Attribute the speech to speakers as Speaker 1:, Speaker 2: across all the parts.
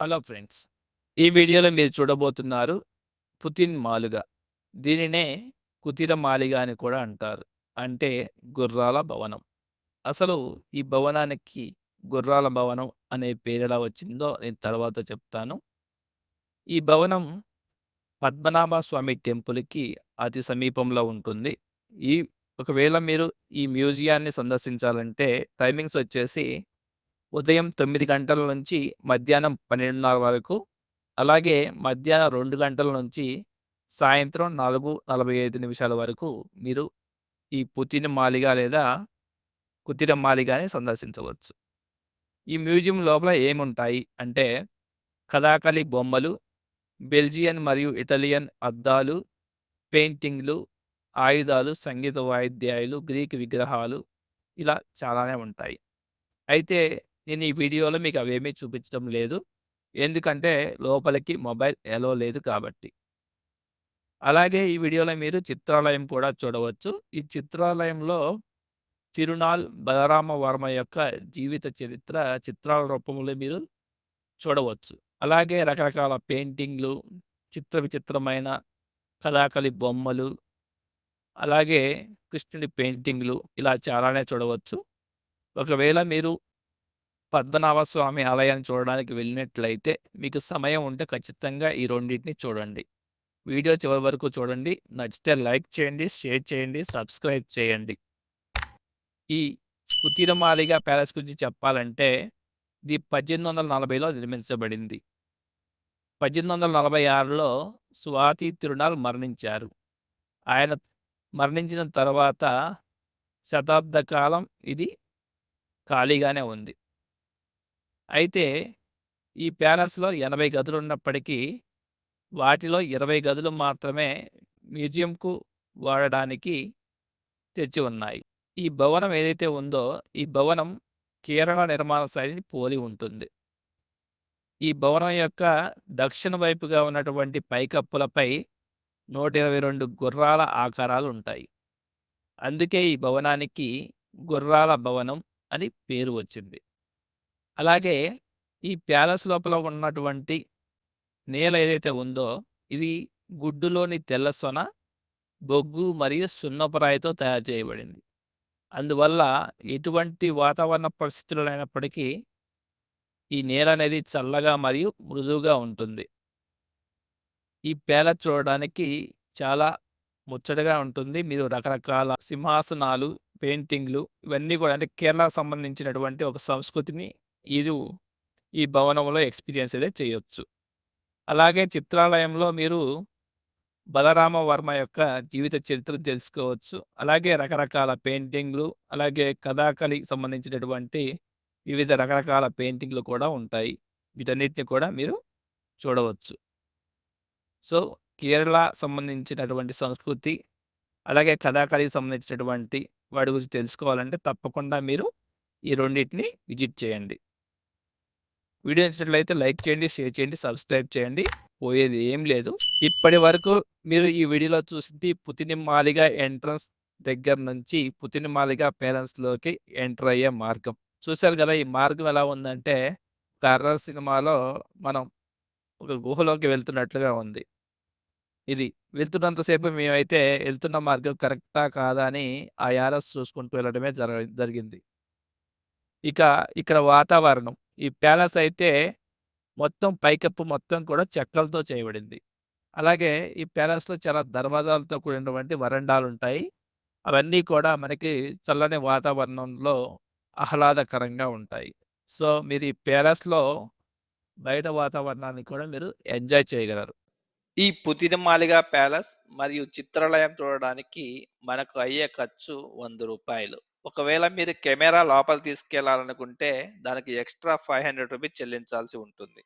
Speaker 1: Hello friends. ఈ వీడియోలో మీరు చూడబోతున్నారు పుతిన్ మాలుగ. దీనినే కుతిర మాలిగ అని కూడా అంటారు. అంటే గుర్రాల భవనం. అసలు ఈ భవనానికి గుర్రాల భవనం అనే పేరెలా వచ్చిందో నేను తర్వాత చెప్తాను. ఈ భవనం పద్మనాభ స్వామి టెంపుల్‌కి అతి సమీపంలో ఉంటుంది. ఈ ఒకవేళ మీరు ఈ మ్యూజియాన్ని సందర్శించాలంటే టైమింగ్స్ వచ్చేసి ఉదయం 9 గంటల నుంచి మధ్యాహ్నం 12:30 వరకు. అలాగే మధ్యాహ్నం 2 గంటల నుంచి సాయంత్రం 4:45 వరకు మీరు ఈ పుతిన్ మాలిగ లేదా కుతిర మాలిగని సందర్శించవచ్చు. ఈ మ్యూజియం లోపల ఏముంటాయి అంటే కథాకళి బొమ్మలు, బెల్జియన్ మరియు ఇటాలియన్ అద్దాలు, పెయింటింగ్‌లు, ఆయుధాలు, సంగీత వాయిద్యాలు, గ్రీక్ విగ్రహాలు ఇలా చాలానే ఉంటాయి. అయితే నేను ఈ వీడియోలో మీకు అవేమీ చూపించడం లేదు. ఎందుకంటే లోపలికి మొబైల్ ఎలో లేదు కాబట్టి. అలాగే ఈ వీడియోలో మీరు చిత్రాలయం కూడా చూడవచ్చు. ఈ చిత్రాలయంలో తిరునాల్ బలరామ వర్మ యొక్క జీవిత చరిత్ర చిత్రాల రూపంలో మీరు చూడవచ్చు. అలాగే రకరకాల పెయింటింగ్‌లు, విచిత్రమైన కథాకళి బొమ్మలు, అలాగే కృష్ణుడి పెయింటింగ్‌లు ఇలా చాలానే చూడవచ్చు. ఒకవేళ మీరు పద్మనాభ స్వామి ఆలయాన్ని చూడడానికి వెళ్ళినట్లయితే మీకు సమయం ఉంటే ఖచ్చితంగా ఈ రెండిటిని చూడండి. వీడియో చివరి వరకు చూడండి. నచ్చితే లైక్ చేయండి, షేర్ చేయండి, సబ్స్క్రైబ్ చేయండి. ఈ కుతిరమాలిగ ప్యాలెస్ గురించి చెప్పాలంటే ఇది 1840లో నిర్మించబడింది. 1846లో స్వాతి తిరునాల్ మరణించారు. ఆయన మరణించిన తర్వాత శతాబ్ద కాలం ఇది ఖాళీగానే ఉంది. అయితే ఈ ప్యాలెస్‌లో 80 గదులున్నప్పటికీ వాటిలో 20 గదులు మాత్రమే మ్యూజియంకు వాడడానికి తెరిచి ఉన్నాయి. ఈ భవనం ఏదైతే ఉందో ఈ భవనం కేరళ నిర్మాణ శైలిని పోలి ఉంటుంది. ఈ భవనం యొక్క దక్షిణ వైపుగా ఉన్నటువంటి పైకప్పులపై 122 గుర్రాల ఆకారాలు ఉంటాయి. అందుకే ఈ భవనానికి గుర్రాల భవనం అని పేరు వచ్చింది. అలాగే ఈ ప్యాలెస్ లోపల ఉన్నటువంటి నేల ఏదైతే ఉందో ఇది గుడ్డులోని తెల్ల సొన, బొగ్గు మరియు సున్నపురాయితో తయారు చేయబడింది. అందువల్ల ఎటువంటి వాతావరణ పరిస్థితులు అయినప్పటికీ ఈ నేల అనేది చల్లగా మరియు మృదువుగా ఉంటుంది. ఈ ప్యాలెస్ చూడడానికి చాలా ముచ్చటగా ఉంటుంది. మీరు రకరకాల సింహాసనాలు, పెయింటింగ్‌లు ఇవన్నీ కూడా అంటే కేరళకు సంబంధించినటువంటి ఒక సంస్కృతిని మీరు ఈ భవనంలో ఎక్స్‌పీరియన్స్ అయితే చేయొచ్చు. అలాగే చిత్రాలయంలో మీరు బలరామ వర్మ యొక్క జీవిత చరిత్ర తెలుసుకోవచ్చు. అలాగే రకరకాల పెయింటింగ్‌లు, అలాగే కథాకళికి సంబంధించినటువంటి వివిధ రకరకాల పెయింటింగ్‌లు కూడా ఉంటాయి. వీటన్నిటిని కూడా మీరు చూడవచ్చు. సో, కేరళ సంబంధించినటువంటి సంస్కృతి, అలాగే కథాకళికి సంబంధించినటువంటి వాటి గురించి తెలుసుకోవాలంటే తప్పకుండా మీరు ఈ రెండిటిని విజిట్ చేయండి. వీడియో నచ్చినట్లయితే లైక్ చేయండి, షేర్ చేయండి, సబ్స్క్రైబ్ చేయండి. పోయేది ఏం లేదు. ఇప్పటి వరకు మీరు ఈ వీడియోలో చూసింది పుతిన్ మాలిగ ఎంట్రన్స్ దగ్గర నుంచి పుతిన్ మాలిగ ప్యాలెస్‌లోకి ఎంటర్ అయ్యే మార్గం. చూసారు కదా! ఈ మార్గం ఎలా ఉందంటే ఒక హర్రర్ సినిమాలో మనం ఒక గుహలోకి వెళ్తున్నట్లుగా ఉంది. ఇది వెళ్తున్నంత సేపు మేమైతే ఎళ్తున్న మార్గం కరెక్టా? కాదా? అని ఆ యారోస్ చూసుకుంటూ వెళ్ళడమే జరిగింది. ఇక ఇక్కడ వాతావరణం ఈ ప్యాలెస్ అయితే మొత్తం పైకప్పు మొత్తం కూడా చెక్కలతో చేయబడింది. అలాగే ఈ ప్యాలెస్‌లో చాలా దర్వాజాలతో కూడినటువంటి వరండాలుంటాయి. అవన్నీ కూడా మనకి చల్లని వాతావరణంలో ఆహ్లాదకరంగా ఉంటాయి. సో, మీరు ఈ ప్యాలెస్‌లో బయట వాతావరణాన్ని కూడా మీరు ఎంజాయ్ చేయగలరు. ఈ పుతినమాలిగ ప్యాలెస్ మరియు చిత్రాలయం చూడడానికి మనకు అయ్యే ఖర్చు రూ. 100. ఒకవేళ మీరు కెమెరా లోపల తీసుకెళ్లాలనుకుంటే దానికి ఎక్స్‌ట్రా రూ. 500 చెల్లించాల్సి ఉంటుంది.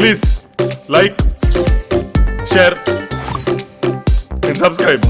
Speaker 2: Please like, share and subscribe.